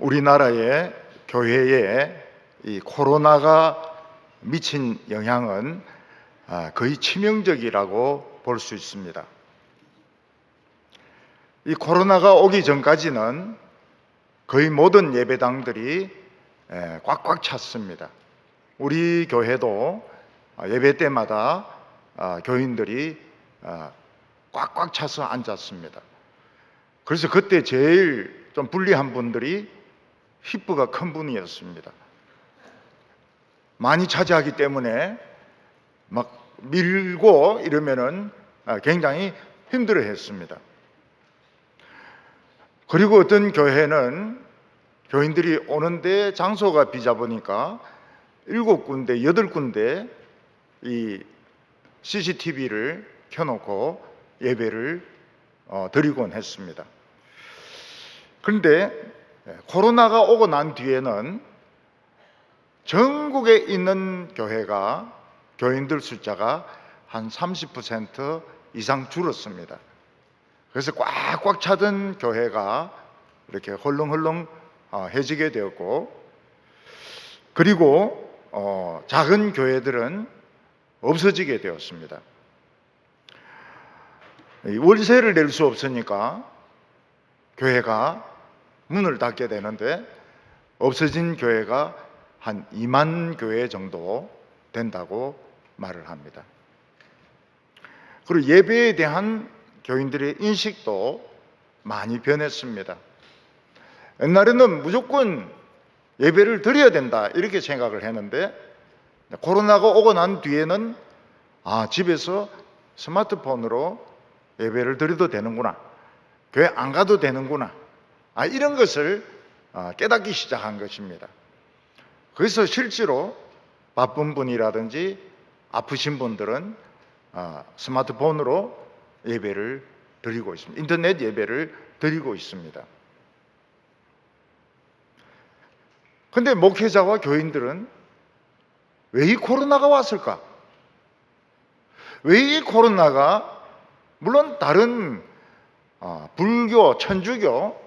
우리나라의 교회에 이 코로나가 미친 영향은 거의 치명적이라고 볼 수 있습니다. 이 코로나가 오기 전까지는 거의 모든 예배당들이 꽉꽉 찼습니다. 우리 교회도 예배 때마다 교인들이 꽉꽉 차서 앉았습니다. 그래서 그때 제일 좀 불리한 분들이 히프가 큰 분이었습니다. 많이 차지하기 때문에 막 밀고 이러면은 굉장히 힘들어 했습니다. 그리고 어떤 교회는 교인들이 오는데 장소가 비잡으니까 7군데, 8군데 이 CCTV를 켜놓고 예배를 드리곤 했습니다. 그런데 코로나가 오고 난 뒤에는 전국에 있는 교회가 교인들 숫자가 한 30% 이상 줄었습니다. 그래서 꽉꽉 차던 교회가 이렇게 헐렁헐렁 해지게 되었고, 그리고 작은 교회들은 없어지게 되었습니다. 월세를 낼 수 없으니까 교회가 문을 닫게 되는데 없어진 교회가 한 2만 교회 정도 된다고 말을 합니다. 그리고 예배에 대한 교인들의 인식도 많이 변했습니다. 옛날에는 무조건 예배를 드려야 된다 이렇게 생각을 했는데 코로나가 오고 난 뒤에는 집에서 스마트폰으로 예배를 드려도 되는구나, 교회 안 가도 되는구나, 이런 것을 깨닫기 시작한 것입니다. 그래서 실제로 바쁜 분이라든지 아프신 분들은 스마트폰으로 예배를 드리고 있습니다. 인터넷 예배를 드리고 있습니다. 그런데 목회자와 교인들은 왜 이 코로나가 왔을까? 왜 이 코로나가 물론 다른 불교, 천주교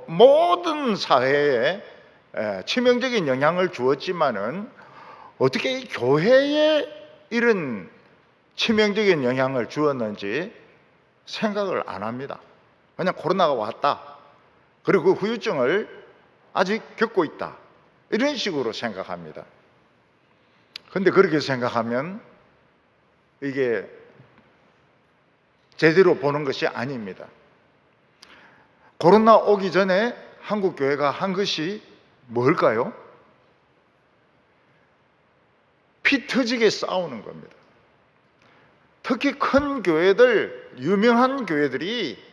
모든 사회에 치명적인 영향을 주었지만은 어떻게 이 교회에 이런 치명적인 영향을 주었는지 생각을 안 합니다. 그냥 코로나가 왔다, 그리고 그 후유증을 아직 겪고 있다, 이런 식으로 생각합니다. 그런데 그렇게 생각하면 이게 제대로 보는 것이 아닙니다. 코로나 오기 전에 한국 교회가 한 것이 뭘까요? 피 터지게 싸우는 겁니다. 특히 큰 교회들, 유명한 교회들이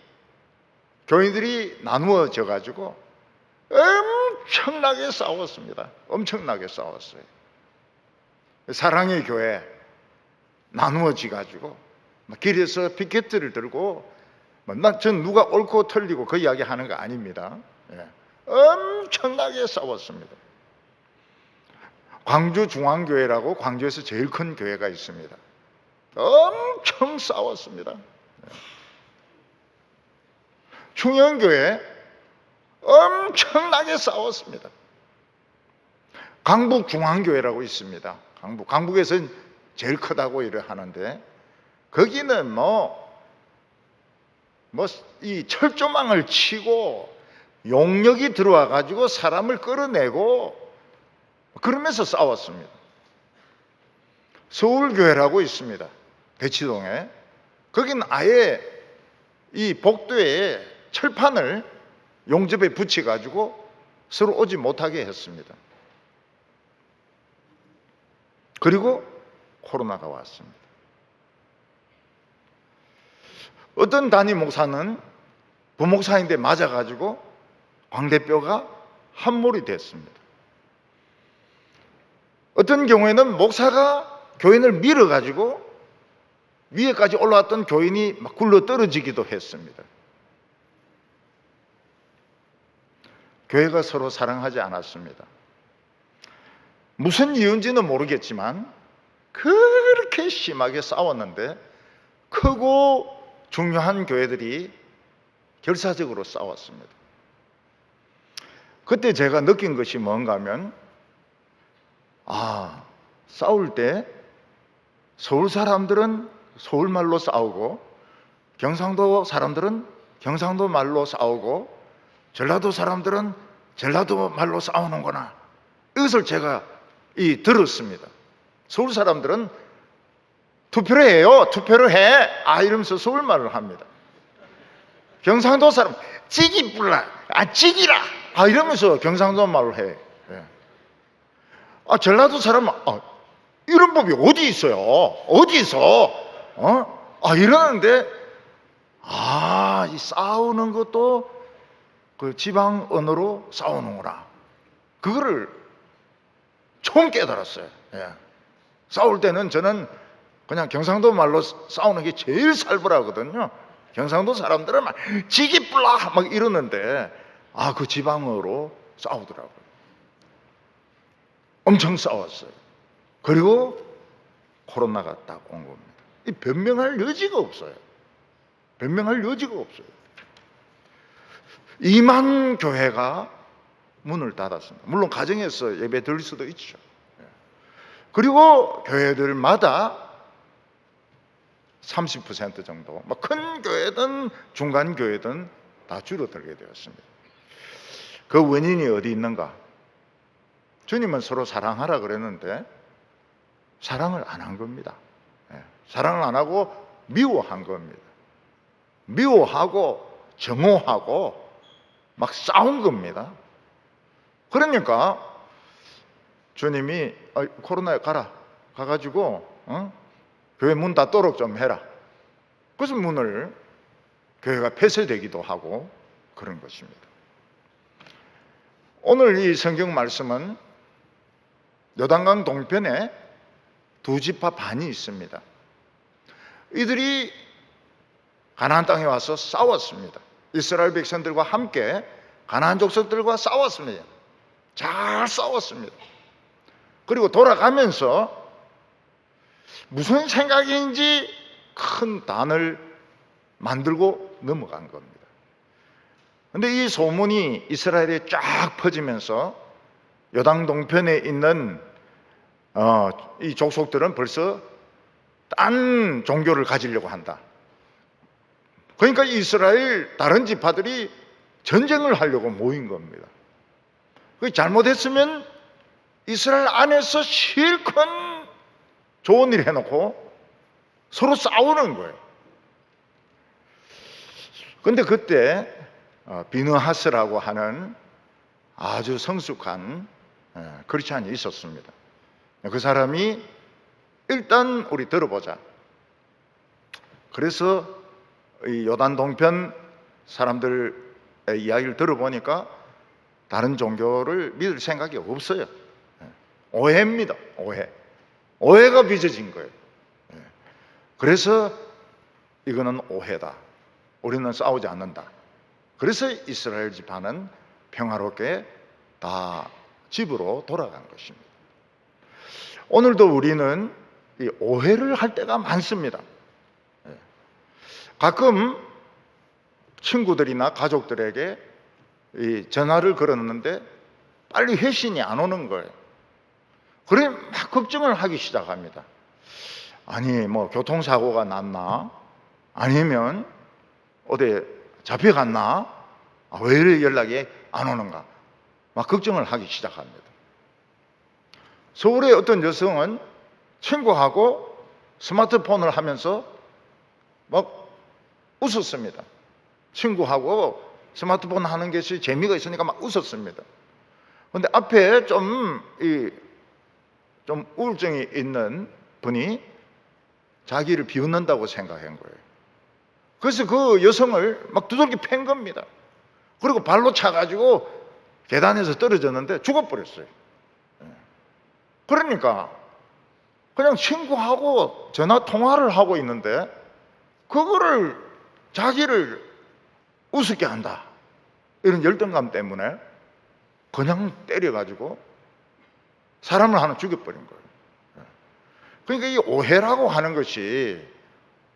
교인들이 나누어져 가지고 엄청나게 싸웠습니다. 엄청나게 싸웠어요. 사랑의 교회 나누어져 가지고 길에서 피켓트를 들고, 전 누가 옳고 틀리고 그 이야기 하는 거 아닙니다. 엄청나게 싸웠습니다. 광주 중앙교회라고 광주에서 제일 큰 교회가 있습니다. 엄청 싸웠습니다. 충영교회 엄청나게 싸웠습니다. 강북중앙교회라고 있습니다. 강북에서는 제일 크다고 이래 하는데 거기는 이 철조망을 치고 용력이 들어와 가지고 사람을 끌어내고 그러면서 싸웠습니다. 서울교회라고 있습니다. 대치동에. 거기는 아예 이 복도에 철판을 용접에 붙여 가지고 서로 오지 못하게 했습니다. 그리고 코로나가 왔습니다. 어떤 담임 목사는 부목사인데 맞아가지고 광대뼈가 함몰이 됐습니다. 어떤 경우에는 목사가 교인을 밀어가지고 위에까지 올라왔던 교인이 막 굴러 떨어지기도 했습니다. 교회가 서로 사랑하지 않았습니다. 무슨 이유인지는 모르겠지만 그렇게 심하게 싸웠는데 크고 중요한 교회들이 결사적으로 싸웠습니다. 그때 제가 느낀 것이 뭔가 하면, 싸울 때 서울 사람들은 서울말로 싸우고 경상도 사람들은 경상도 말로 싸우고 전라도 사람들은 전라도 말로 싸우는구나. 이것을 제가 들었습니다. 서울 사람들은 투표를 해요. 투표를 해. 이러면서 서울말을 합니다. 경상도 사람 찌기 불라. 찌기라. 이러면서 경상도 말을 해. 전라도 사람은 이런 법이 어디 있어요? 어디서? 이러는데 이 싸우는 것도 그 지방 언어로 싸우는구나. 그거를 처음 깨달았어요. 싸울 때는 저는 그냥 경상도 말로 싸우는 게 제일 살벌하거든요. 경상도 사람들은 막 지기불라 막 이러는데 그 지방어로 싸우더라고요. 엄청 싸웠어요. 그리고 코로나가 딱 온 겁니다. 변명할 여지가 없어요. 변명할 여지가 없어요. 2만 교회가 문을 닫았습니다. 물론 가정에서 예배 드릴 수도 있죠. 그리고 교회들마다 30% 정도, 큰 교회든 중간 교회든 다 줄어들게 되었습니다. 그 원인이 어디 있는가? 주님은 서로 사랑하라 그랬는데 사랑을 안 한 겁니다. 사랑을 안 하고 미워한 겁니다. 미워하고 정오하고 막 싸운 겁니다. 그러니까 주님이 코로나에 가가지고 교회 문 닫도록 좀 해라. 그래서 문을 교회가 폐쇄되기도 하고 그런 것입니다. 오늘 이 성경 말씀은 요단강 동편에 두 지파 반이 있습니다. 이들이 가나안 땅에 와서 싸웠습니다. 이스라엘 백성들과 함께 가나안 족속들과 싸웠습니다. 잘 싸웠습니다. 그리고 돌아가면서 무슨 생각인지 큰 단을 만들고 넘어간 겁니다. 그런데 이 소문이 이스라엘에 쫙 퍼지면서 요단 동편에 있는 이 족속들은 벌써 딴 종교를 가지려고 한다. 그러니까 이스라엘 다른 지파들이 전쟁을 하려고 모인 겁니다. 잘못했으면 이스라엘 안에서 실컷 좋은 일 해놓고 서로 싸우는 거예요. 그런데 그때 비느하스라고 하는 아주 성숙한 크리스찬이 있었습니다. 그 사람이 일단 우리 들어보자. 그래서 이 요단 동편 사람들의 이야기를 들어보니까 다른 종교를 믿을 생각이 없어요. 오해입니다. 오해가 빚어진 거예요. 그래서 이거는 오해다. 우리는 싸우지 않는다. 그래서 이스라엘 지파는 평화롭게 다 집으로 돌아간 것입니다. 오늘도 우리는 이 오해를 할 때가 많습니다. 가끔 친구들이나 가족들에게 이 전화를 걸었는데 빨리 회신이 안 오는 거예요. 그래 막 걱정을 하기 시작합니다. 아니 뭐 교통사고가 났나? 아니면 어디 잡혀갔나? 왜 이렇게 연락이 안 오는가? 막 걱정을 하기 시작합니다. 서울의 어떤 여성은 친구하고 스마트폰을 하면서 막 웃었습니다. 친구하고 스마트폰 하는 것이 재미가 있으니까 막 웃었습니다. 그런데 앞에 좀 우울증이 있는 분이 자기를 비웃는다고 생각한 거예요. 그래서 그 여성을 막 두들겨 팬 겁니다. 그리고 발로 차가지고 계단에서 떨어졌는데 죽어버렸어요. 그러니까 그냥 친구하고 전화 통화를 하고 있는데 그거를 자기를 우습게 한다. 이런 열등감 때문에 그냥 때려가지고 사람을 하나 죽여버린 거예요. 그러니까 이 오해라고 하는 것이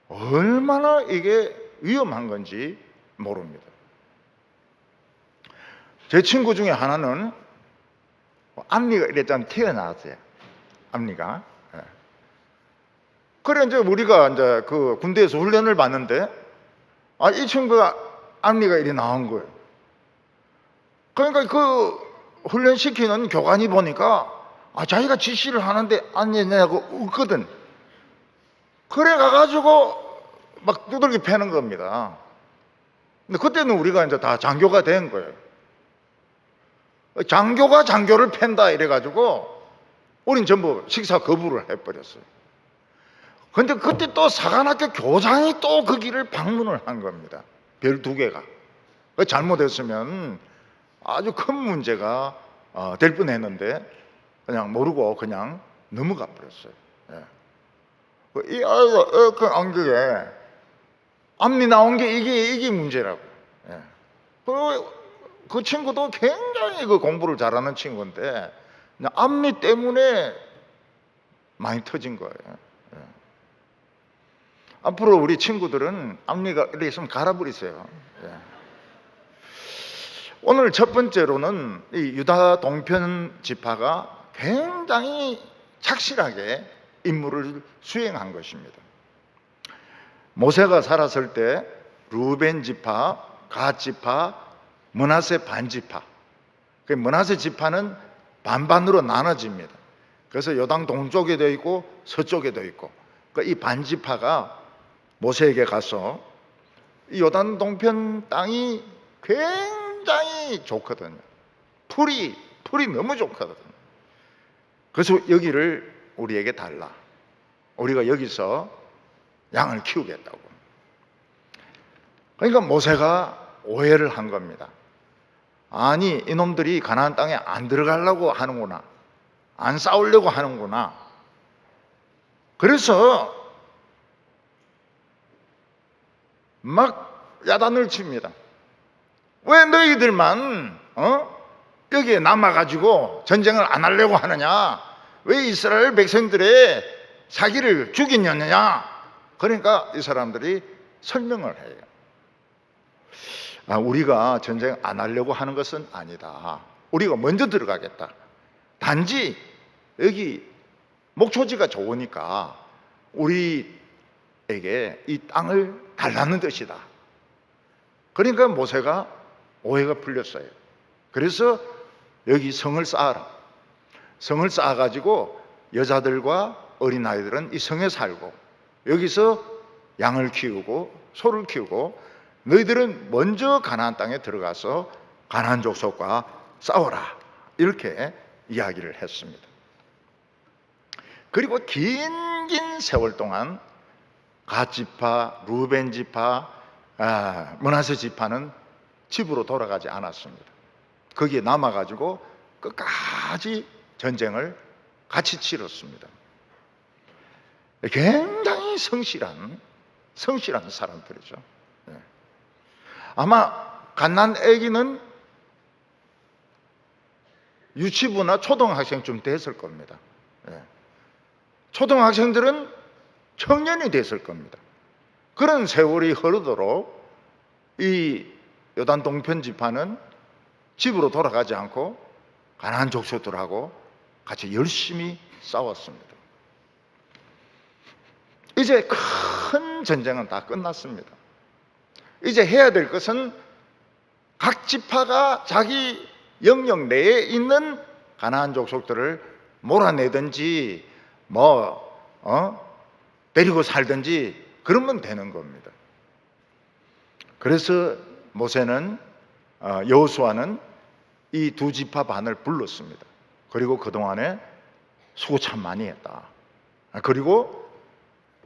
얼마나 이게 위험한 건지 모릅니다. 제 친구 중에 하나는 앞니가 이랬잖아. 튀어나왔어요. 앞니가. 예. 그래 이제 우리가 이제 그 군대에서 훈련을 받는데 이 친구가 앞니가 이렇게 나온 거예요. 그러니까 그 훈련시키는 교관이 보니까 자기가 지시를 하는데 앞니 내고 웃거든. 그래 가가지고 막 두들겨 패는 겁니다. 근데 그때는 우리가 이제 다 장교가 된 거예요. 장교가 장교를 팬다 이래가지고 우린 전부 식사 거부를 해버렸어요. 근데 그때 또 사관학교 교장이 또 그 길을 방문을 한 겁니다. 별 2개가. 잘못했으면 아주 큰 문제가 될 뻔했는데 그냥 모르고 그냥 넘어가 버렸어요. 이 아이가 그 안경에 앞니 나온 게 이게 문제라고. 그 친구도 굉장히 그 공부를 잘하는 친구인데 앞니 때문에 많이 터진 거예요. 앞으로 우리 친구들은 앞니가 이렇게 있으면 갈아버리세요. 오늘 첫 번째로는 이 유다 동편 지파가 굉장히 착실하게 임무를 수행한 것입니다. 모세가 살았을 때 루벤 지파, 갓 지파, 므낫세 반 지파. 그 므낫세 지파는 반반으로 나눠집니다. 그래서 요단 동쪽에 되어 있고 서쪽에 되어 있고 이 반 지파가 모세에게 가서 이 요단 동편 땅이 굉장히 좋거든요. 풀이 너무 좋거든요. 그래서 여기를 우리에게 달라. 우리가 여기서 양을 키우겠다고. 그러니까 모세가 오해를 한 겁니다. 아니 이놈들이 가나안 땅에 안 들어가려고 하는구나. 안 싸우려고 하는구나. 그래서 막 야단을 칩니다. 왜 너희들만 여기에 남아가지고 전쟁을 안 하려고 하느냐? 왜 이스라엘 백성들의 사기를 죽이느냐? 그러니까 이 사람들이 설명을 해요. 우리가 전쟁 안 하려고 하는 것은 아니다. 우리가 먼저 들어가겠다. 단지 여기 목초지가 좋으니까 우리에게 이 땅을 달라는 뜻이다. 그러니까 모세가 오해가 풀렸어요. 그래서 여기 성을 쌓아라. 성을 쌓아가지고 여자들과 어린아이들은 이 성에 살고 여기서 양을 키우고 소를 키우고 너희들은 먼저 가나안 땅에 들어가서 가나안 족속과 싸워라. 이렇게 이야기를 했습니다. 그리고 긴 세월 동안 갓 지파, 루벤 지파, 므낫세 지파는 집으로 돌아가지 않았습니다. 거기에 남아가지고 끝까지 전쟁을 같이 치렀습니다. 굉장히 성실한 사람들이죠. 아마 갓난 아기는 유치부나 초등학생쯤 됐을 겁니다. 초등학생들은 청년이 됐을 겁니다. 그런 세월이 흐르도록 이 요단 동편 지파는 집으로 돌아가지 않고 가나안 족속들하고 같이 열심히 싸웠습니다. 이제 큰 전쟁은 다 끝났습니다. 이제 해야 될 것은 각 지파가 자기 영역 내에 있는 가나안 족속들을 몰아내든지 데리고 살든지 그러면 되는 겁니다. 그래서 모세는 여호수아는 이 2지파 반을 불렀습니다. 그리고 그동안에 수고 참 많이 했다. 그리고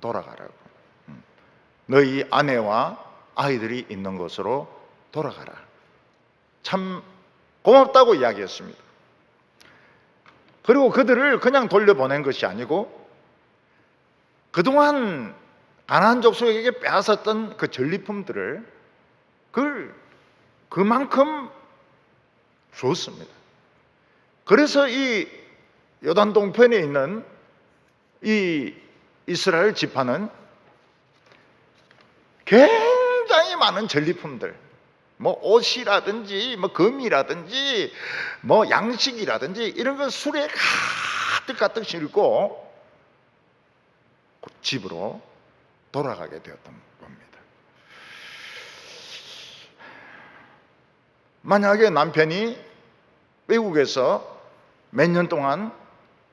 돌아가라고. 너희 아내와 아이들이 있는 곳으로 돌아가라. 참 고맙다고 이야기했습니다. 그리고 그들을 그냥 돌려보낸 것이 아니고 그동안 가나안 족속에게 빼앗았던 그 전리품들을 그만큼 줬습니다. 그래서 이 요단 동편에 있는 이 이스라엘 지파는 굉장히 많은 전리품들, 뭐 옷이라든지 뭐 금이라든지 뭐 양식이라든지 이런 걸 수레에 가득 싣고 집으로 돌아가게 되었던 겁니다. 만약에 남편이 외국에서 몇 년 동안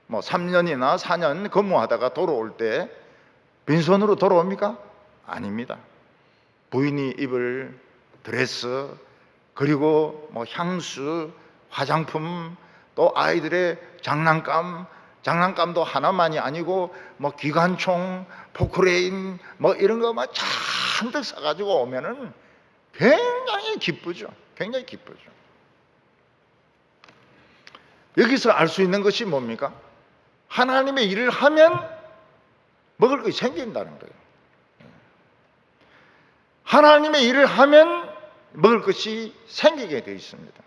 뭐 3년이나 4년 근무하다가 돌아올 때 빈손으로 돌아옵니까? 아닙니다. 부인이 입을 드레스, 그리고 뭐 향수, 화장품, 또 아이들의 장난감도 하나만이 아니고 뭐 기관총, 포크레인 뭐 이런 거 막 잔뜩 사가지고 오면은 굉장히 기쁘죠. 굉장히 기쁘죠. 여기서 알 수 있는 것이 뭡니까? 하나님의 일을 하면 먹을 것이 생긴다는 거예요. 하나님의 일을 하면 먹을 것이 생기게 되어 있습니다.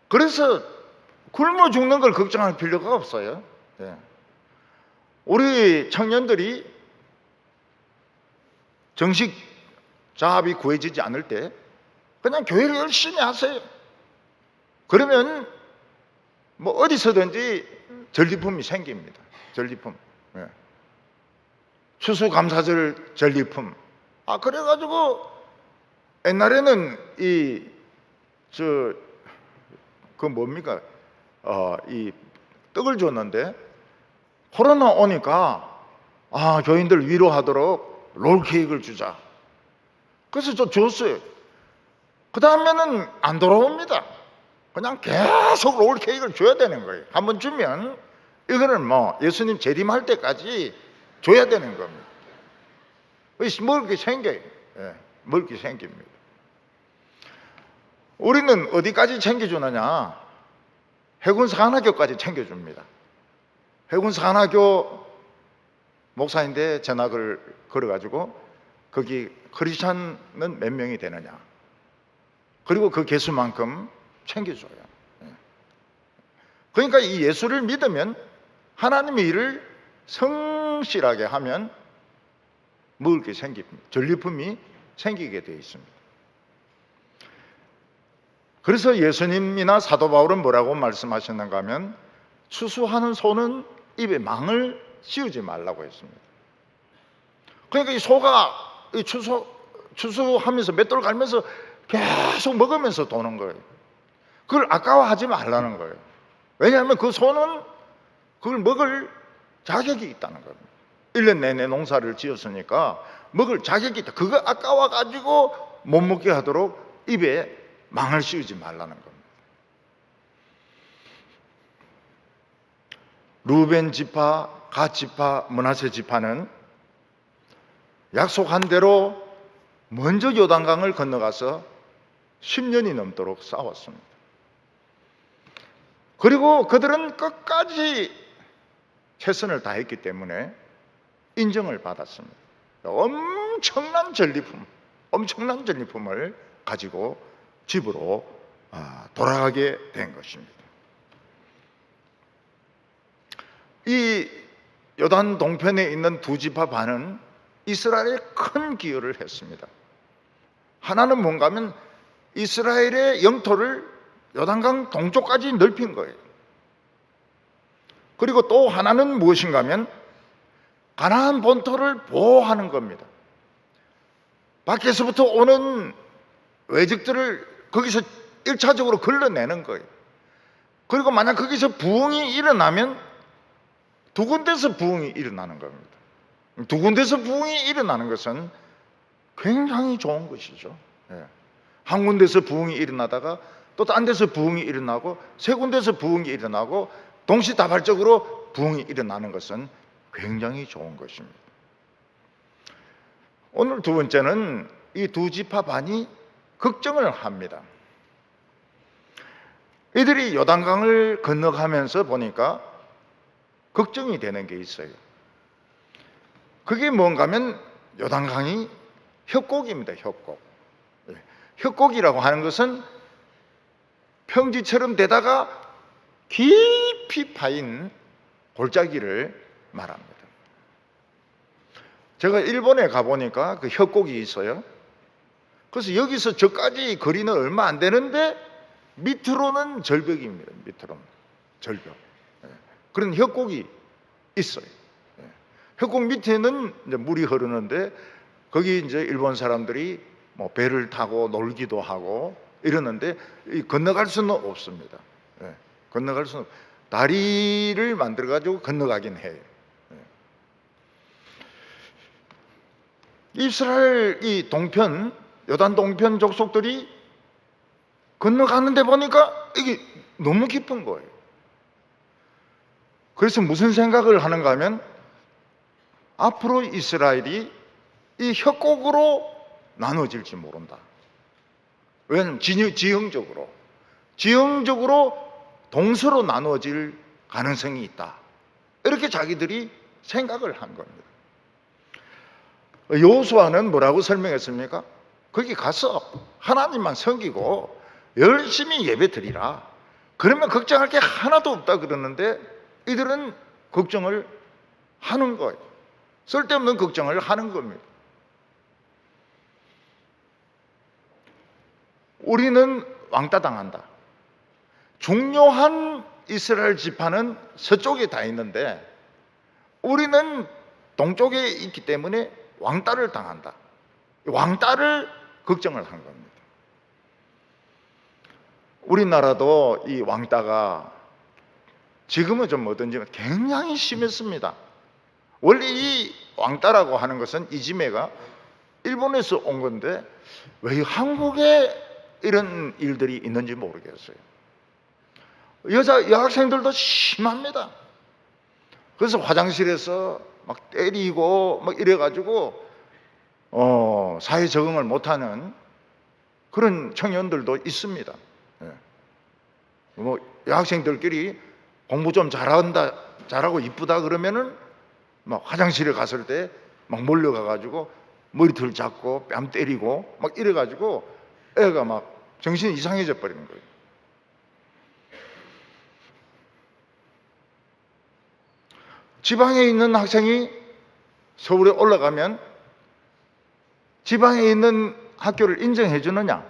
그래서 굶어 죽는 걸 걱정할 필요가 없어요. 우리 청년들이 정식 잡이 구해지지 않을 때 그냥 교회를 열심히 하세요. 그러면 뭐 어디서든지 전리품이 생깁니다. 전리품. 추수감사절 전리품. 그래가지고 옛날에는 뭡니까? 이 떡을 줬는데 코로나 오니까 교인들 위로하도록 롤케이크를 주자. 그래서 저 줬어요. 그 다음에는 안 돌아옵니다. 그냥 계속 롤케이크를 줘야 되는 거예요. 한번 주면 이거는 뭐 예수님 재림할 때까지 줘야 되는 겁니다. 먹을 게 생겨요. 먹을 게 생깁니다. 우리는 어디까지 챙겨주느냐? 해군사관학교까지 챙겨줍니다. 해군사관학교 목사인데 전학을 걸어가지고 거기 크리스찬은 몇 명이 되느냐? 그리고 그 개수만큼 챙겨줘요. 그러니까 이 예수를 믿으면 하나님의 일을 성실하게 하면 먹을 게 생깁니다. 전리품이 생기게 되어 있습니다. 그래서 예수님이나 사도 바울은 뭐라고 말씀하셨는가 하면 추수하는 소는 입에 망을 씌우지 말라고 했습니다. 그러니까 이 소가 추수하면서 맷돌 갈면서 계속 먹으면서 도는 거예요. 그걸 아까워하지 말라는 거예요. 왜냐하면 그 소는 그걸 먹을 자격이 있다는 겁니다. 1년 내내 농사를 지었으니까 먹을 자격이 있다. 그거 아까워가지고 못 먹게 하도록 입에 망을 씌우지 말라는 겁니다. 루벤 지파, 갓 지파, 므낫세 지파는 약속한 대로 먼저 요단강을 건너가서 10년이 넘도록 싸웠습니다. 그리고 그들은 끝까지 최선을 다했기 때문에 인정을 받았습니다. 엄청난 전리품을 가지고 집으로 돌아가게 된 것입니다. 이 요단 동편에 있는 두 지파 반은 이스라엘에 큰 기여를 했습니다. 하나는 뭔가 하면 이스라엘의 영토를 요단강 동쪽까지 넓힌 거예요. 그리고 또 하나는 무엇인가 하면 가나안 본토를 보호하는 겁니다. 밖에서부터 오는 외적들을 거기서 1차적으로 걸러내는 거예요. 그리고 만약 거기서 부흥이 일어나면 두 군데서 부흥이 일어나는 겁니다. 두 군데서 부흥이 일어나는 것은 굉장히 좋은 것이죠. 한 군데서 부흥이 일어나다가 또 딴 데서 부흥이 일어나고 세 군데서 부흥이 일어나고 동시다발적으로 부흥이 일어나는 것은 굉장히 좋은 것입니다. 오늘 두 번째는 이 두 지파 반이 걱정을 합니다. 이들이 요단강을 건너가면서 보니까 걱정이 되는 게 있어요. 그게 뭔가 하면 요단강이 협곡입니다. 협곡. 협곡이라고 하는 것은 평지처럼 되다가 깊이 파인 골짜기를 말합니다. 제가 일본에 가보니까 그 협곡이 있어요. 그래서 여기서 저까지 거리는 얼마 안 되는데 밑으로는 절벽입니다. 밑으로는 절벽. 그런 협곡이 있어요. 협곡 밑에는 이제 물이 흐르는데 거기 이제 일본 사람들이 뭐 배를 타고 놀기도 하고 이러는데 건너갈 수는 없습니다. 건너갈 수는 다리를 만들어 가지고 건너가긴 해요. 이스라엘 이 동편, 요단 동편 족속들이 건너가는데 보니까 이게 너무 깊은 거예요. 그래서 무슨 생각을 하는가 하면 앞으로 이스라엘이 이 협곡으로 나눠질지 모른다. 왜냐하면 지형적으로 동서로 나눠질 가능성이 있다. 이렇게 자기들이 생각을 한 겁니다. 여호수아는 뭐라고 설명했습니까? 거기 가서 하나님만 섬기고 열심히 예배 드리라. 그러면 걱정할 게 하나도 없다 그러는데 이들은 걱정을 하는 거예요. 쓸데없는 걱정을 하는 겁니다. 우리는 왕따 당한다. 중요한 이스라엘 지파는 서쪽에 다 있는데 우리는 동쪽에 있기 때문에 왕따를 당한다. 왕따를 걱정을 한 겁니다. 우리나라도 이 왕따가 지금은 좀 어떤지 굉장히 심했습니다. 원래 이 왕따라고 하는 것은 이지메가 일본에서 온 건데 왜 한국에 이런 일들이 있는지 모르겠어요. 여학생들도 심합니다. 그래서 화장실에서 막 때리고 막 이래가지고 사회 적응을 못하는 그런 청년들도 있습니다. 뭐 여학생들끼리 공부 좀 잘하고 이쁘다 그러면은 막 화장실에 갔을 때 막 몰려가가지고 머리털 잡고 뺨 때리고 막 이래가지고 애가 막 정신이 이상해져 버리는 거예요. 지방에 있는 학생이 서울에 올라가면 지방에 있는 학교를 인정해 주느냐?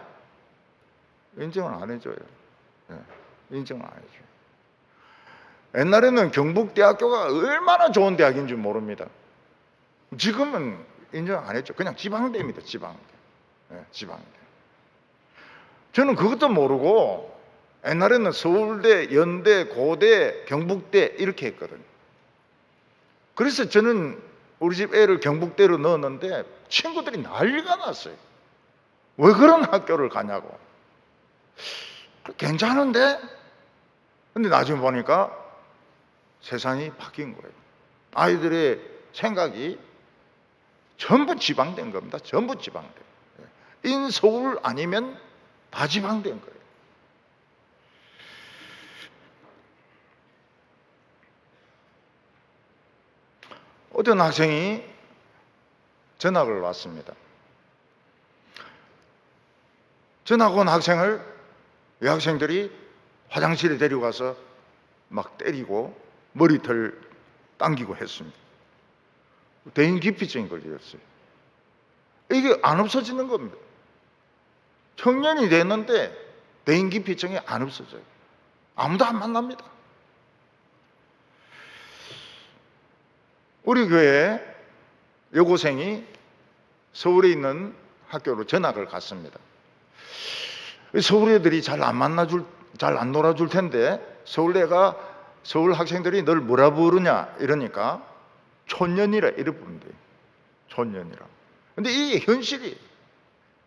인정을 안 해줘요. 인정을 안 해줘요. 옛날에는 경북대학교가 얼마나 좋은 대학인지 모릅니다. 지금은 인정 안 했죠. 그냥 지방대입니다. 지방대. 지방대. 저는 그것도 모르고 옛날에는 서울대, 연대, 고대, 경북대 이렇게 했거든요. 그래서 저는 우리 집 애를 경북대로 넣었는데 친구들이 난리가 났어요. 왜 그런 학교를 가냐고. 괜찮은데? 근데 나중에 보니까 세상이 바뀐 거예요. 아이들의 생각이 전부 지방된 겁니다. 전부 지방된. 인서울 아니면 다 지방된 거예요. 어떤 학생이 전학을 왔습니다. 전학 온 학생을 여학생들이 화장실에 데려가서 막 때리고 머리털 당기고 했습니다. 대인기피증이 걸렸어요. 이게 안 없어지는 겁니다. 청년이 됐는데 대인기피증이 안 없어져요. 아무도 안 만납니다. 우리 교회 여고생이 서울에 있는 학교로 전학을 갔습니다. 서울 애들이 잘 안 놀아줄 텐데 서울 학생들이 널 뭐라 부르냐 이러니까 촌년이라 이래 부른대요. 촌년이라. 근데 이 현실이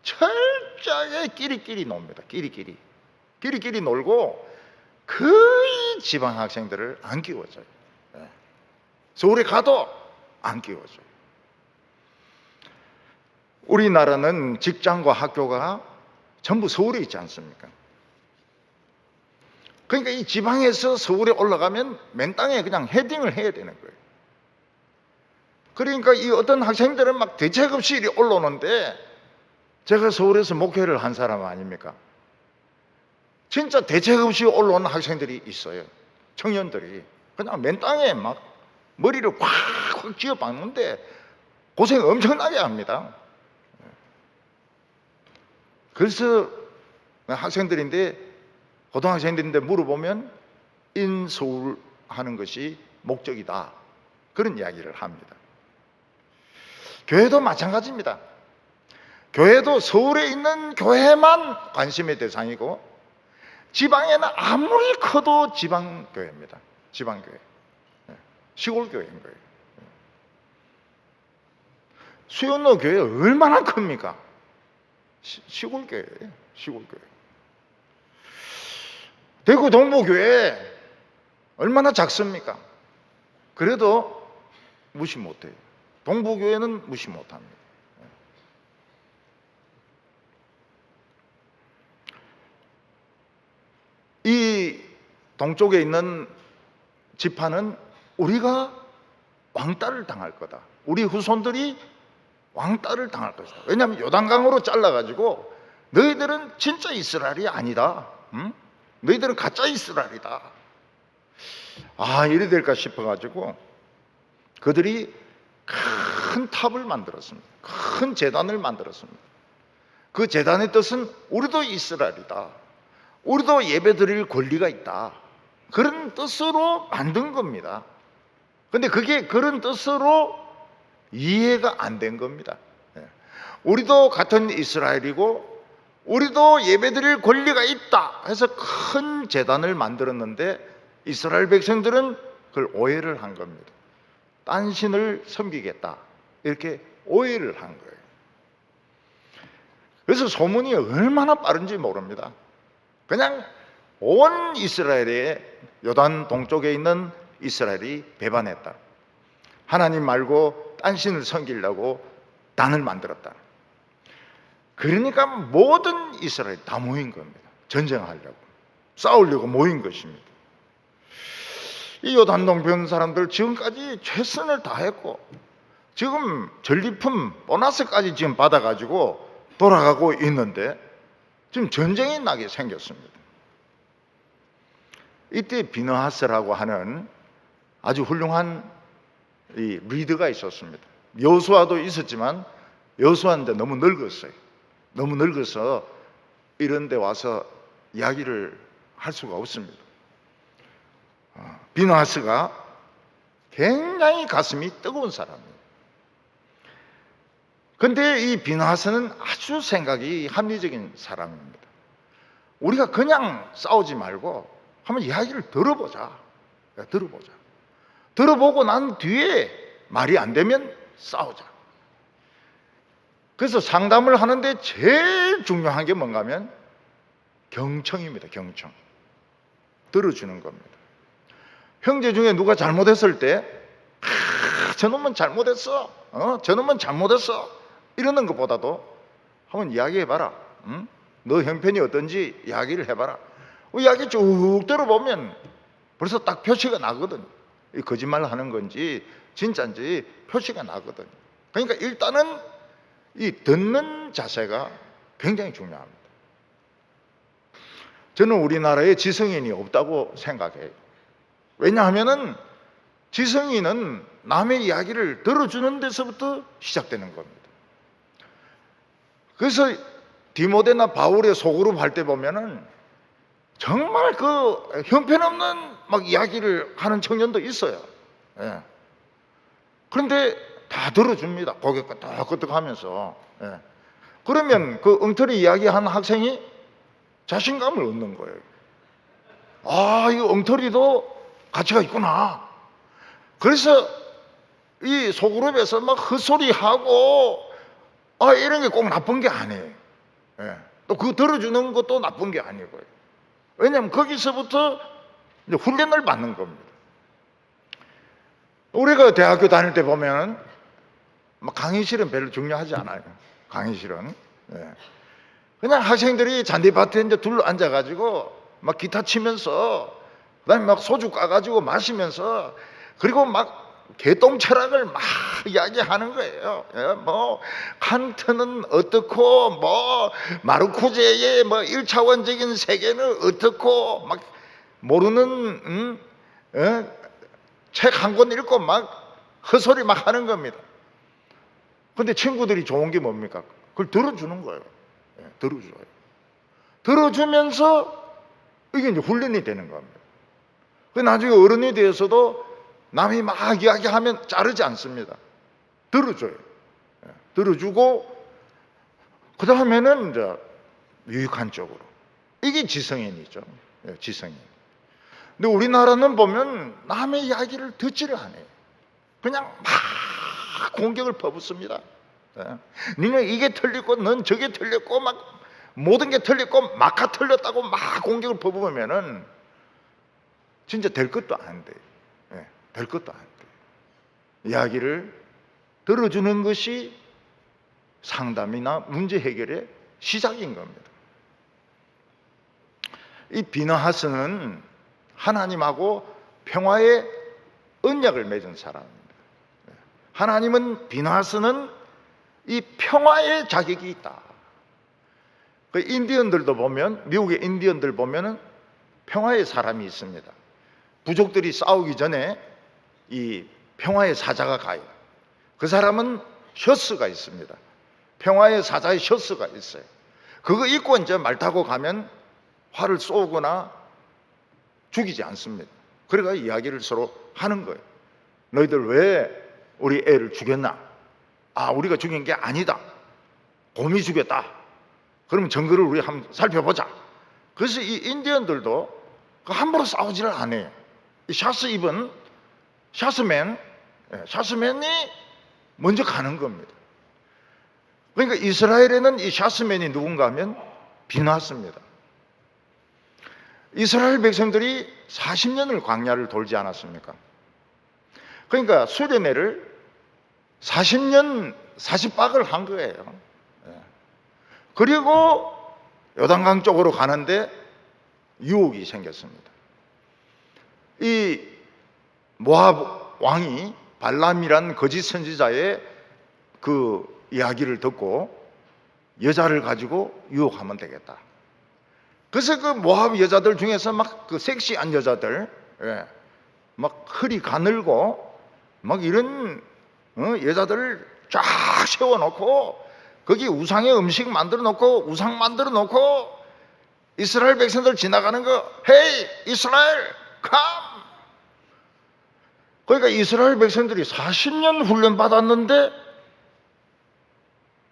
철저하게 끼리끼리 놉니다. 끼리끼리 놀고 거의 지방 학생들을 안 끼워줘요. 서울에 가도 안 끼워줘요. 우리나라는 직장과 학교가 전부 서울에 있지 않습니까? 그러니까 이 지방에서 서울에 올라가면 맨 땅에 그냥 헤딩을 해야 되는 거예요. 그러니까 이 어떤 학생들은 막 대책 없이 이리 올라오는데 제가 서울에서 목회를 한 사람 아닙니까? 진짜 대책 없이 올라오는 학생들이 있어요. 청년들이. 그냥 맨 땅에 막 머리를 확 쥐어박는데 고생 엄청나게 합니다. 그래서 학생들인데, 고등학생들인데 물어보면 인서울 하는 것이 목적이다, 그런 이야기를 합니다. 교회도 마찬가지입니다. 교회도 서울에 있는 교회만 관심의 대상이고, 지방에는 아무리 커도 지방교회입니다. 지방교회, 시골교회인 거예요. 수연로 교회 얼마나 큽니까? 시골교회예요. 시골교회. 대구 동부교회 얼마나 작습니까? 그래도 무시 못해요. 동부교회는 무시 못합니다. 이 동쪽에 있는 지파는 우리가 왕따를 당할 거다, 우리 후손들이 왕따를 당할 것이다. 왜냐하면 요단강으로 잘라가지고 너희들은 진짜 이스라엘이 아니다, 너희들은 가짜 이스라엘이다. 이래 될까 싶어가지고 그들이 큰 탑을 만들었습니다. 큰 제단을 만들었습니다. 그 제단의 뜻은 우리도 이스라엘이다, 우리도 예배드릴 권리가 있다, 그런 뜻으로 만든 겁니다. 근데 그게 그런 뜻으로 이해가 안 된 겁니다. 우리도 같은 이스라엘이고 우리도 예배드릴 권리가 있다 해서 큰 제단을 만들었는데, 이스라엘 백성들은 그걸 오해를 한 겁니다. 딴 신을 섬기겠다, 이렇게 오해를 한 거예요. 그래서 소문이 얼마나 빠른지 모릅니다. 그냥 온 이스라엘의 요단 동쪽에 있는 이스라엘이 배반했다, 하나님 말고 딴 신을 섬기려고 단을 만들었다. 그러니까 모든 이스라엘이 다 모인 겁니다. 전쟁하려고, 싸우려고 모인 것입니다. 이 요단 동편 사람들 지금까지 최선을 다했고, 지금 전리품 보너스까지 지금 받아가지고 돌아가고 있는데 지금 전쟁이 나게 생겼습니다. 이때 비느하스라고 하는 아주 훌륭한 이 리더가 있었습니다. 여호수아도 있었지만 여호수아는 너무 늙었어요. 너무 늙어서 이런 데 와서 이야기를 할 수가 없습니다. 비느하스가 굉장히 가슴이 뜨거운 사람이에요. 근데 이 비느하스는 아주 생각이 합리적인 사람입니다. 우리가 그냥 싸우지 말고 한번 이야기를 들어보자. 들어보고 난 뒤에 말이 안 되면 싸우자. 그래서 상담을 하는데 제일 중요한 게 뭔가 하면 경청입니다. 경청. 들어주는 겁니다. 형제 중에 누가 잘못했을 때 저놈은 잘못했어, 저놈은 잘못했어, 이러는 것보다도 한번 이야기해봐라. 너 형편이 어떤지 이야기를 해봐라. 이야기 쭉 들어보면 벌써 딱 표시가 나거든. 거짓말 하는 건지 진짜인지 표시가 나거든. 그러니까 일단은 이 듣는 자세가 굉장히 중요합니다. 저는 우리나라에 지성인이 없다고 생각해요. 왜냐하면은 지성인은 남의 이야기를 들어주는 데서부터 시작되는 겁니다. 그래서 디모데나 바울의 소그룹 할 때 보면은 정말 그 형편없는 막 이야기를 하는 청년도 있어요. 예. 그런데 다 들어줍니다. 고개 끄덕끄덕 하면서. 예. 그러면 그 엉터리 이야기한 학생이 자신감을 얻는 거예요. 이 엉터리도 가치가 있구나. 그래서 이 소그룹에서 막 헛소리하고 이런 게 꼭 나쁜 게 아니에요. 예. 또 그거 들어주는 것도 나쁜 게 아니고요. 왜냐하면 거기서부터 이제 훈련을 받는 겁니다. 우리가 대학교 다닐 때 보면 강의실은 별로 중요하지 않아요. 강의실은. 예. 그냥 학생들이 잔디밭에 이제 둘러 앉아가지고 막 기타 치면서, 그다음에 막 소주 까가지고 마시면서, 그리고 막 개똥 철학을 막 이야기하는 거예요. 예, 뭐 칸트는 어떻고, 뭐 마르쿠제의 뭐 1차원적인 세계는 어떻고, 막 모르는 책 한 권 읽고 막 헛소리 막 하는 겁니다. 근데 친구들이 좋은 게 뭡니까? 그걸 들어주는 거예요. 들어줘요. 들어주면서 이게 이제 훈련이 되는 겁니다. 그 나중에 어른이 되어서도 남이 막 이야기하면 자르지 않습니다. 들어줘요. 들어주고 그 다음에는 이제 유익한 쪽으로. 이게 지성인이죠. 지성인. 근데 우리나라는 보면 남의 이야기를 듣지를 않아요. 그냥 막 공격을 퍼붓습니다. 니는 이게 틀리고 넌 저게 틀렸고 막 모든 게 틀렸고 막가 틀렸다고 막 공격을 퍼부으면은 진짜 될 것도 안 돼요. 될 것도 안 돼요. 이야기를 들어주는 것이 상담이나 문제 해결의 시작인 겁니다. 이 비너하스는 하나님하고 평화의 언약을 맺은 사람입니다. 하나님은 비너하스는 이 평화의 자격이 있다. 그 인디언들도 보면, 미국의 인디언들 보면은 평화의 사람이 있습니다. 부족들이 싸우기 전에 이 평화의 사자가 가요. 그 사람은 셔츠가 있습니다. 평화의 사자의 셔츠가 있어요. 그거 입고 이제 말 타고 가면 화를 쏘거나 죽이지 않습니다. 그래가 이야기를 서로 하는 거예요. 너희들 왜 우리 애를 죽였나? 아, 우리가 죽인 게 아니다. 곰이 죽였다. 그러면 증거를 우리 한번 살펴보자. 그래서 이 인디언들도 함부로 싸우지를 않아요. 이 샤스 입은 샤스맨이 먼저 가는 겁니다. 그러니까 이스라엘에는 이 샤스맨이 누군가 하면 비나스입니다. 이스라엘 백성들이 40년을 광야를 돌지 않았습니까? 그러니까 수련회를 40년 40박을 한 거예요. 그리고 요단강 쪽으로 가는데 유혹이 생겼습니다. 이 모압 왕이 발람이란 거짓 선지자의 그 이야기를 듣고 여자를 가지고 유혹하면 되겠다. 그래서 그 모압 여자들 중에서 막 그 섹시한 여자들, 막 허리 가늘고 막 이런 여자들을 쫙 세워놓고 거기 우상의 음식 만들어 놓고 우상 만들어 놓고 이스라엘 백성들 지나가는 거, 헤이 이스라엘 컴. 그러니까 이스라엘 백성들이 40년 훈련 받았는데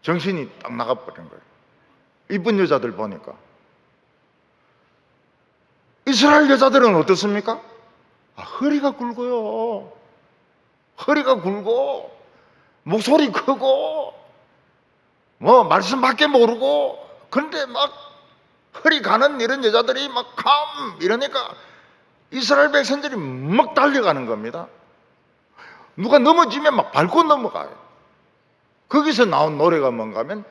정신이 딱 나가버린 거예요. 이쁜 여자들 보니까. 이스라엘 여자들은 어떻습니까? 허리가 굵어요. 허리가 굵고 목소리 크고 뭐 말씀밖에 모르고, 그런데 막 허리 가는 이런 여자들이 막 컴 이러니까 이스라엘 백성들이 막 달려가는 겁니다. 누가 넘어지면 막 밟고 넘어가요. 거기서 나온 노래가 뭔가 하면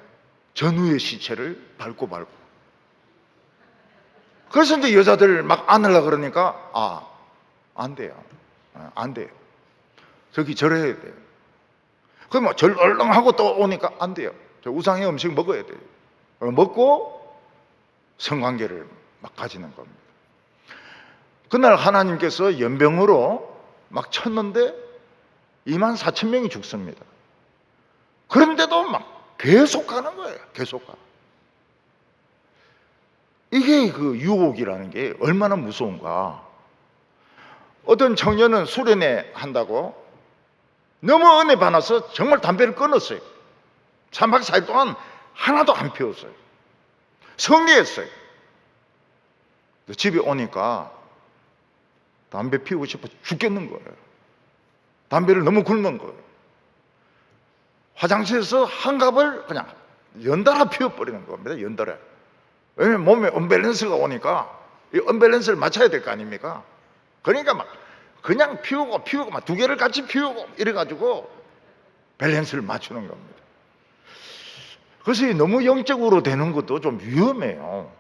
전우의 시체를 밟고. 그래서 이제 여자들 막 안으려고 그러니까 안 돼요. 안 돼요. 저기 절해야 돼요. 그럼 뭐 절 얼렁하고 또 오니까 안 돼요. 저 우상의 음식 먹어야 돼요. 먹고 성관계를 막 가지는 겁니다. 그날 하나님께서 연병으로 막 쳤는데 24,000명이 죽습니다. 그런데도 막 계속 가는 거예요. 계속 가. 이게 그 유혹이라는 게 얼마나 무서운가. 어떤 청년은 수련회 한다고 너무 은혜 받아서 정말 담배를 끊었어요. 3박 4일 동안 하나도 안 피웠어요. 성리했어요. 집에 오니까 담배 피우고 싶어 죽겠는 거예요. 담배를 너무 굶는 거예요. 화장실에서 한 갑을 그냥 연달아 피워버리는 겁니다. 연달아. 왜냐면 몸에 언밸런스가 오니까 이 언밸런스를 맞춰야 될 거 아닙니까? 그러니까 막 그냥 피우고 막 두 개를 같이 피우고 이래가지고 밸런스를 맞추는 겁니다. 그래서 너무 영적으로 되는 것도 좀 위험해요.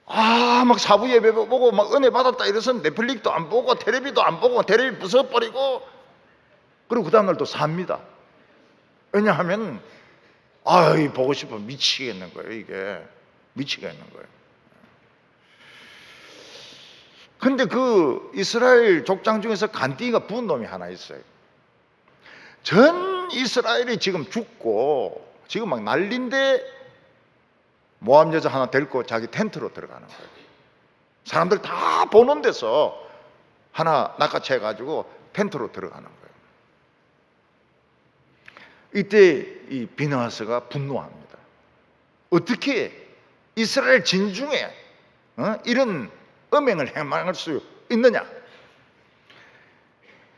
막 사부 예배 보고 막 은혜 받았다 이래서 넷플릭도 안 보고 텔레비도 안 보고 텔레비 부숴버리고 그리고 그 다음날 또 삽니다. 왜냐하면 보고 싶어 미치겠는 거예요. 이게 미치겠는 거예요. 근데 그 이스라엘 족장 중에서 간띠가 부은 놈이 하나 있어요. 전 이스라엘이 지금 죽고 지금 막 난린데 모함 여자 하나 데리고 자기 텐트로 들어가는 거예요. 사람들 다 보는 데서 하나 낚아채 가지고 텐트로 들어가는 거예요. 이때 이 비느하스가 분노합니다. 어떻게 이스라엘 진중에 이런 음행을 행할 수 있느냐?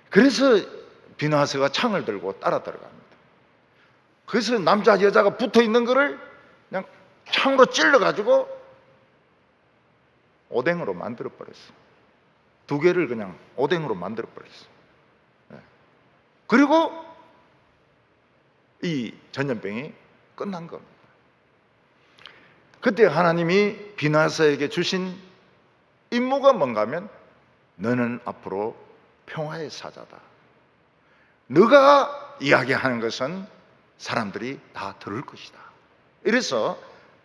그래서 비느하스가 창을 들고 따라 들어갑니다. 그래서 남자 여자가 붙어 있는 거를 그냥 창으로 찔러 가지고 오뎅으로 만들어 버렸어. 두 개를 그냥 오뎅으로 만들어 버렸어. 그리고 이 전염병이 끝난 겁니다. 그때 하나님이 비느하스에게 주신 임무가 뭔가 하면 너는 앞으로 평화의 사자다. 너가 이야기하는 것은 사람들이 다 들을 것이다. 이래서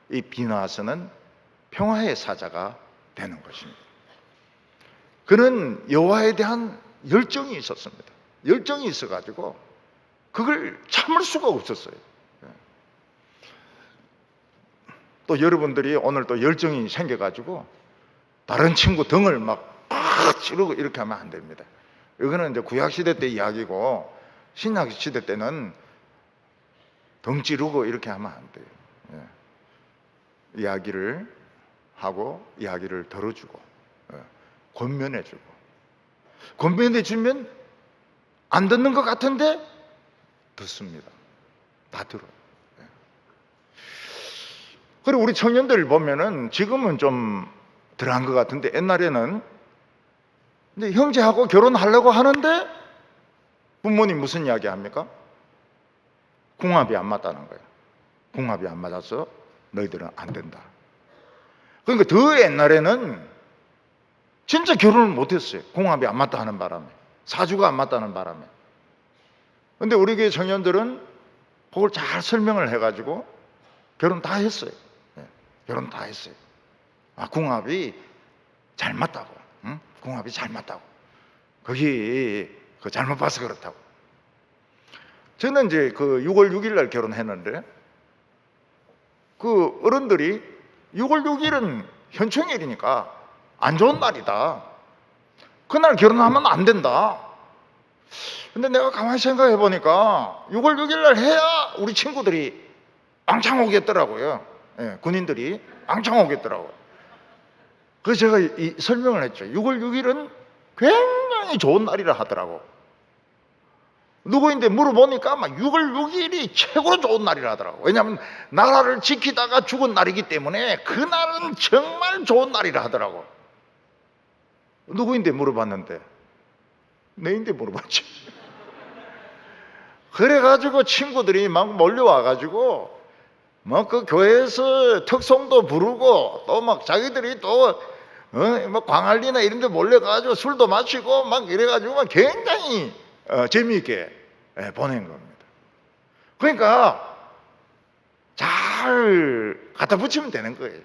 이 비느하스는 평화의 사자가 되는 것입니다. 그는 여호와에 대한 열정이 있었습니다. 열정이 있어가지고 그걸 참을 수가 없었어요. 또 여러분들이 오늘 또 열정이 생겨가지고 다른 친구 등을 막 찌르고 이렇게 하면 안 됩니다. 이거는 이제 구약시대 때 이야기고 신약시대 때는 등 찌르고 이렇게 하면 안 돼요. 이야기를 하고 이야기를 들어주고 권면해주고, 권면해주면 안 듣는 것 같은데 듣습니다. 다 들어요. 그리고 우리 청년들 보면은 지금은 좀 덜한 것 같은데 옛날에는 근데 형제하고 결혼하려고 하는데 부모님 무슨 이야기 합니까? 궁합이 안 맞다는 거예요. 궁합이 안 맞아서 너희들은 안 된다. 그러니까 더 옛날에는 진짜 결혼을 못했어요. 궁합이 안 맞다 하는 바람에, 사주가 안 맞다는 바람에. 근데 우리 교회 청년들은 그걸 잘 설명을 해가지고 결혼 다 했어요. 결혼 다 했어요. 아, 궁합이 잘 맞다고. 응? 궁합이 잘 맞다고. 거기 잘못 봐서 그렇다고. 저는 이제 그 6월 6일 날 결혼했는데 그 어른들이 6월 6일은 현충일이니까 안 좋은 날이다. 그날 결혼하면 안 된다. 근데 내가 가만히 생각해 보니까 6월 6일 날 해야 우리 친구들이 왕창 오겠더라고요. 군인들이 왕창 오겠더라고요. 그래서 제가 이 설명을 했죠. 6월 6일은 굉장히 좋은 날이라 하더라고. 누구인데 물어보니까 막 6월 6일이 최고로 좋은 날이라 하더라고. 왜냐하면 나라를 지키다가 죽은 날이기 때문에 그날은 정말 좋은 날이라 하더라고. 누구인데 물어봤는데 내인데 물어봤지. 그래가지고 친구들이 막 몰려와가지고 뭐 그 교회에서 특송도 부르고 또 막 자기들이 또 뭐 광안리나 이런 데 몰려가지고 술도 마시고 막 이래가지고 막 굉장히 재미있게 보낸 겁니다. 그러니까 잘 갖다 붙이면 되는 거예요.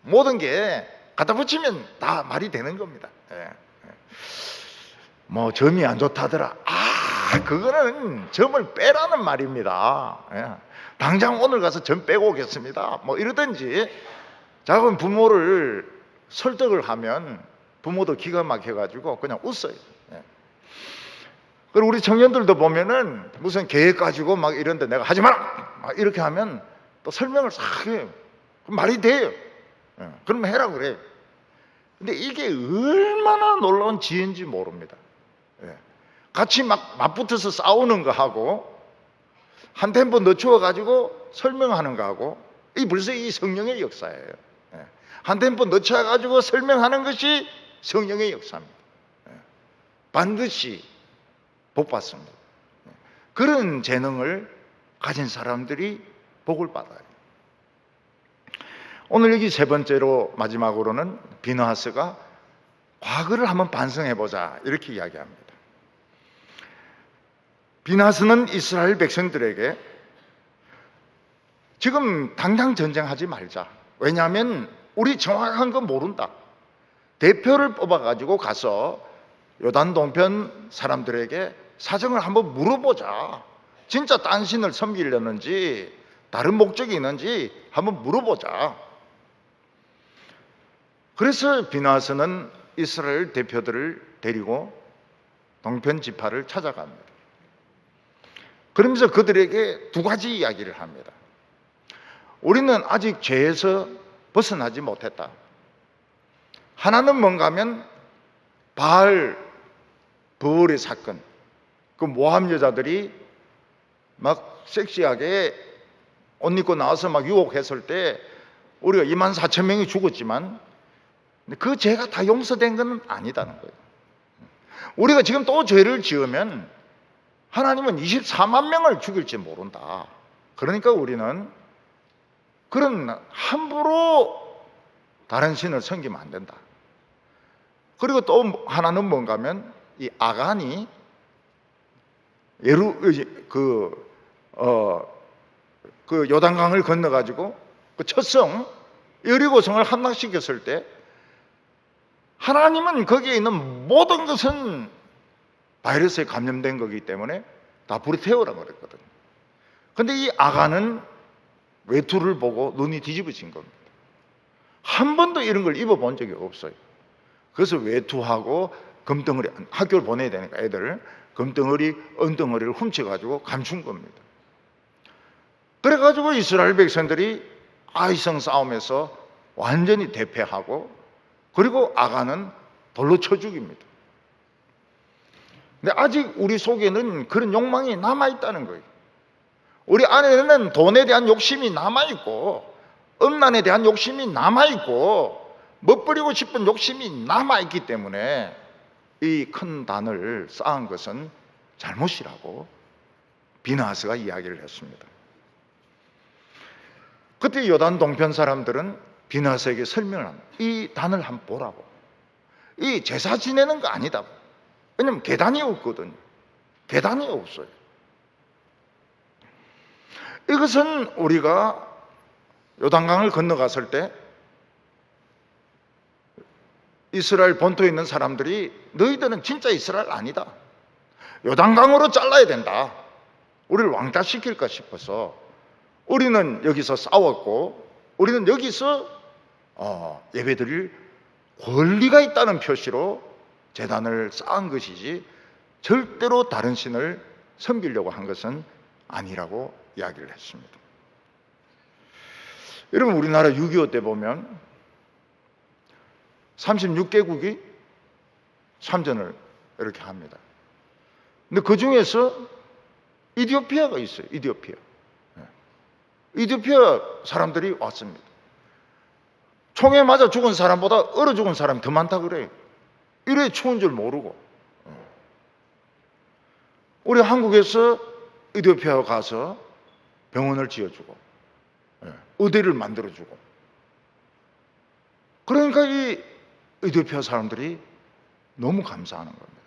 모든 게 갖다 붙이면 다 말이 되는 겁니다. 뭐 점이 안 좋다더라. 그거는 점을 빼라는 말입니다. 당장 오늘 가서 점 빼고 오겠습니다. 뭐 이러든지 작은 부모를 설득을 하면 부모도 기가 막혀가지고 그냥 웃어요. 그리고 우리 청년들도 보면은 무슨 계획 가지고 막 이런데 내가 하지 마라! 막 이렇게 하면 또 설명을 싹 해요. 그럼 말이 돼요. 그러면 해라 그래요. 근데 이게 얼마나 놀라운 지혜인지 모릅니다. 같이 막 맞붙어서 싸우는 거 하고 한 템포 늦추어 가지고 설명하는 거 하고 이 벌써 이 성령의 역사예요. 한 템포 늦춰 가지고 설명하는 것이 성령의 역사입니다. 반드시 복 받습니다. 그런 재능을 가진 사람들이 복을 받아요. 오늘 여기 세 번째로 마지막으로는 비느하스가 과거를 한번 반성해 보자 이렇게 이야기합니다. 비느하스는 이스라엘 백성들에게 지금 당장 전쟁하지 말자. 왜냐하면 우리 정확한 건 모른다. 대표를 뽑아가지고 가서 요단 동편 사람들에게 사정을 한번 물어보자. 진짜 딴 신을 섬기려는지 다른 목적이 있는지 한번 물어보자. 그래서 비나스는 이스라엘 대표들을 데리고 동편 지파를 찾아갑니다. 그러면서 그들에게 두 가지 이야기를 합니다. 우리는 아직 죄에서 벗어나지 못했다. 하나는 뭔가 하면 버울의 사건, 그 모함 여자들이 막 섹시하게 옷 입고 나와서 막 유혹했을 때 우리가 24,000명이 죽었지만 그 죄가 다 용서된 건 아니다는 거예요. 우리가 지금 또 죄를 지으면 하나님은 24만 명을 죽일지 모른다. 그러니까 우리는 그런 함부로 다른 신을 섬기면 안 된다. 그리고 또 하나는 뭔가 하면 이 아간이 그 요단강을 건너가지고 그 첫성 여리고성을 함락시켰을 때 하나님은 거기에 있는 모든 것은 바이러스에 감염된 거기 때문에 다 불에 태우라고 그랬거든요. 근데 이 아간은 외투를 보고 눈이 뒤집어진 겁니다. 한 번도 이런 걸 입어본 적이 없어요. 그래서 외투하고 금덩어리, 학교를 보내야 되니까 애들 금덩어리, 은덩어리를 훔쳐가지고 감춘 겁니다. 그래가지고 이스라엘 백성들이 아이성 싸움에서 완전히 대패하고 그리고 아간은 돌로 쳐 죽입니다. 근데 아직 우리 속에는 그런 욕망이 남아있다는 거예요. 우리 안에는 돈에 대한 욕심이 남아있고 음란에 대한 욕심이 남아있고 멋부리고 싶은 욕심이 남아있기 때문에 이 큰 단을 쌓은 것은 잘못이라고 비나스가 이야기를 했습니다. 그때 요단 동편 사람들은 비나스에게 설명을 합니다. 이 단을 한번 보라고. 이 제사 지내는 거 아니다. 왜냐면 계단이 없거든요. 계단이 없어요. 이것은 우리가 요단강을 건너갔을 때 이스라엘 본토에 있는 사람들이 너희들은 진짜 이스라엘 아니다. 요단강으로 잘라야 된다. 우리를 왕따시킬까 싶어서 우리는 여기서 싸웠고 우리는 여기서 예배드릴 권리가 있다는 표시로 제단을 쌓은 것이지 절대로 다른 신을 섬기려고 한 것은 아니라고 이야기를 했습니다. 여러분 우리나라 6.25 때 보면 36개국이 참전을 이렇게 합니다. 근데 그 중에서 이디오피아가 있어요. 이디오피아 사람들이 왔습니다. 총에 맞아 죽은 사람보다 얼어 죽은 사람이 더 많다 그래요. 이래 추운 줄 모르고. 우리 한국에서 이디오피아 가서 병원을 지어주고 의대를 만들어주고 그러니까 이 이디오피아 사람들이 너무 감사하는 겁니다.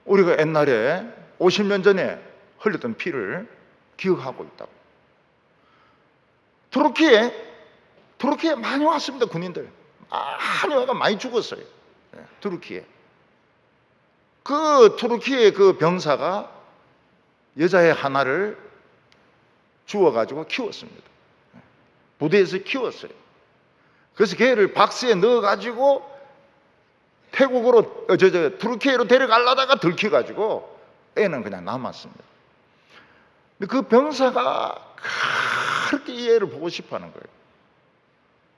우리가 옛날에 50년 전에 흘렸던 피를 기억하고 있다고. 투르키에 많이 왔습니다. 군인들 많이 와가 많이 죽었어요. 투르키에. 그 투르키의 그 병사가 여자애 하나를 주워가지고 키웠습니다. 부대에서 키웠어요. 그래서 걔를 박스에 넣어가지고 태국으로 투르키에로 데려가려다가 들켜가지고 애는 그냥 남았습니다. 근데 그 병사가 그렇게 이 애를 보고 싶어하는 거예요.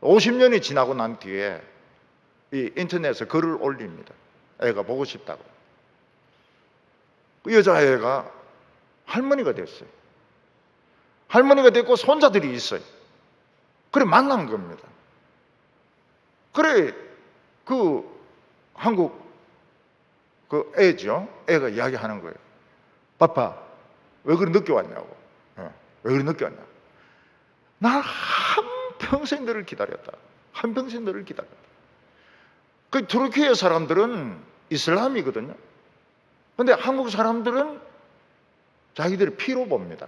50년이 지나고 난 뒤에 이 인터넷에 글을 올립니다. 애가 보고 싶다고. 그 여자애가 할머니가 됐어요. 할머니가 됐고 손자들이 있어요. 그래 만난 겁니다. 그래 그 한국 그 애죠. 애가 이야기하는 거예요. 파파 왜 그리 늦게 왔냐고. 왜 그리 늦게 왔냐. 나 한평생 너를 기다렸다. 한평생 너를 기다렸다. 그 투르키예 사람들은 이슬람이거든요. 근데 한국 사람들은 자기들의 피로 봅니다.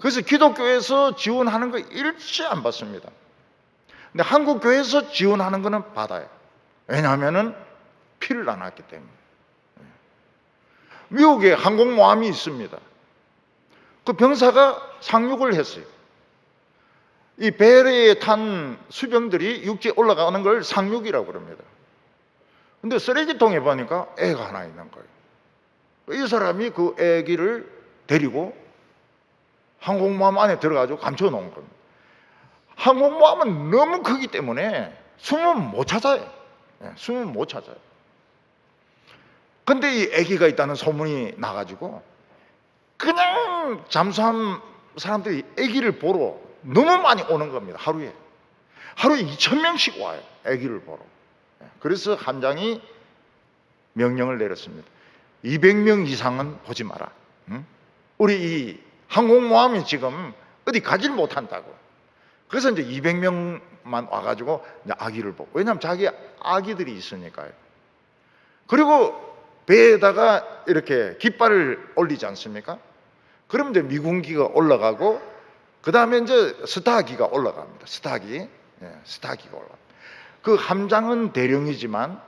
그래서 기독교에서 지원하는 거 일치 안 받습니다. 근데 한국 교회에서 지원하는 거는 받아요. 왜냐하면은 피를 나눴기 때문에. 미국에 항공모함이 있습니다. 그 병사가 상륙을 했어요. 이 배에 탄 수병들이 육지에 올라가는 걸 상륙이라고 그럽니다. 근데 쓰레기통에 보니까 애가 하나 있는 거예요. 이 사람이 그 애기를 데리고 항공모함 안에 들어가지고 감춰 놓은 겁니다. 항공모함은 너무 크기 때문에 숨은 못 찾아요. 숨은 못 찾아요. 근데 이 애기가 있다는 소문이 나가지고 그냥 잠수함 사람들이 애기를 보러 너무 많이 오는 겁니다. 하루에 2,000명씩 와요. 애기를 보러. 그래서 함장이 명령을 내렸습니다. 200명 이상은 보지 마라. 우리 이 항공모함이 지금 어디 가질 못한다고. 그래서 이제 200명만 와가지고 이제 아기를 보고. 왜냐하면 자기 아기들이 있으니까요. 그리고 배에다가 이렇게 깃발을 올리지 않습니까? 그럼 이제 미군기가 올라가고, 그 다음에 이제 스타기가 올라갑니다. 스타기가 올라갑니다. 그 함장은 대령이지만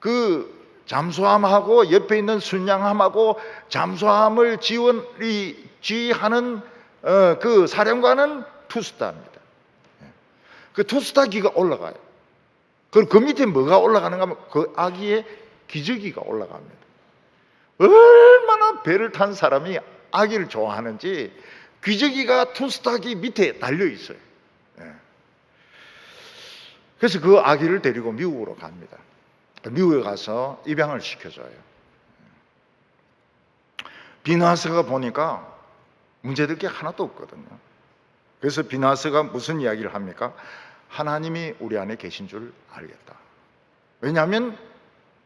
그 잠수함하고 옆에 있는 순양함하고 잠수함을 지휘하는 그 사령관은 투스타입니다. 그 투스타기가 올라가요. 그 밑에 뭐가 올라가는가 하면 그 아기의 기저귀가 올라갑니다. 얼마나 배를 탄 사람이 아기를 좋아하는지 기저귀가 투스타기 밑에 달려 있어요. 그래서 그 아기를 데리고 미국으로 갑니다. 미국에 가서 입양을 시켜줘요. 비나스가 보니까 문제될 게 하나도 없거든요. 그래서 비나스가 무슨 이야기를 합니까? 하나님이 우리 안에 계신 줄 알겠다. 왜냐하면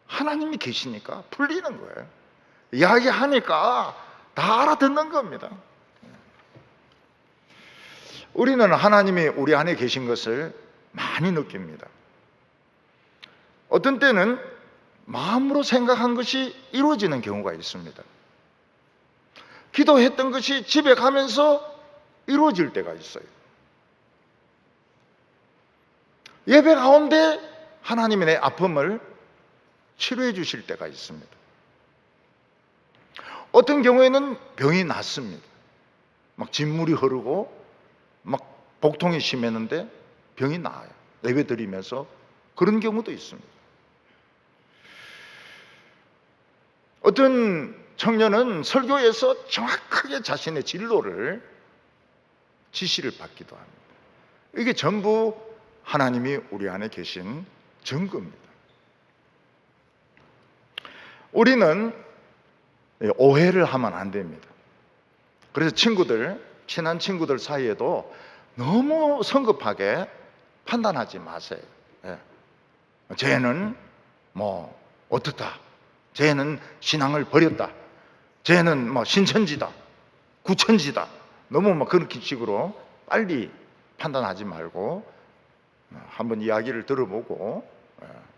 하나님이 계시니까 풀리는 거예요. 이야기하니까 다 알아듣는 겁니다. 우리는 하나님이 우리 안에 계신 것을 많이 느낍니다. 어떤 때는 마음으로 생각한 것이 이루어지는 경우가 있습니다. 기도했던 것이 집에 가면서 이루어질 때가 있어요. 예배 가운데 하나님이 내 아픔을 치료해 주실 때가 있습니다. 어떤 경우에는 병이 낫습니다. 막 진물이 흐르고 막 복통이 심했는데 병이 나아요. 예배 드리면서 그런 경우도 있습니다. 어떤 청년은 설교에서 정확하게 자신의 진로를 지시를 받기도 합니다. 이게 전부 하나님이 우리 안에 계신 증거입니다. 우리는 오해를 하면 안 됩니다. 그래서 친한 친구들 사이에도 너무 성급하게 판단하지 마세요. 쟤는 뭐 어떻다, 쟤는 신앙을 버렸다, 쟤는 뭐 신천지다, 구천지다, 너무 뭐 그런 식으로 빨리 판단하지 말고 한번 이야기를 들어보고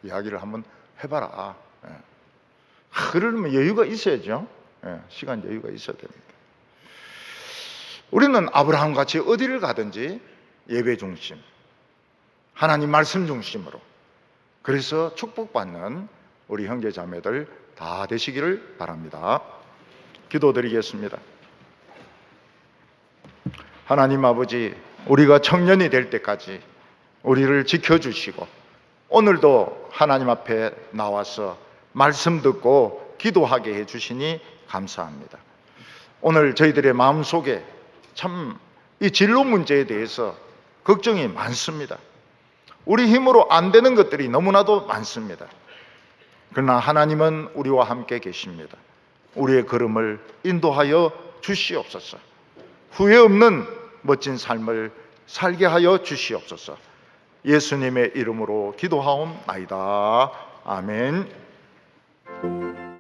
이야기를 한번 해봐라. 그러면 여유가 있어야죠. 시간 여유가 있어야 됩니다. 우리는 아브라함 같이 어디를 가든지 예배 중심, 하나님 말씀 중심으로, 그래서 축복받는 우리 형제 자매들 다 되시기를 바랍니다. 기도드리겠습니다. 하나님 아버지, 우리가 청년이 될 때까지 우리를 지켜주시고 오늘도 하나님 앞에 나와서 말씀 듣고 기도하게 해주시니 감사합니다. 오늘 저희들의 마음속에 참 이 진로 문제에 대해서 걱정이 많습니다. 우리 힘으로 안 되는 것들이 너무나도 많습니다. 그러나 하나님은 우리와 함께 계십니다. 우리의 걸음을 인도하여 주시옵소서. 후회 없는 멋진 삶을 살게 하여 주시옵소서. 예수님의 이름으로 기도하옵나이다. 아멘.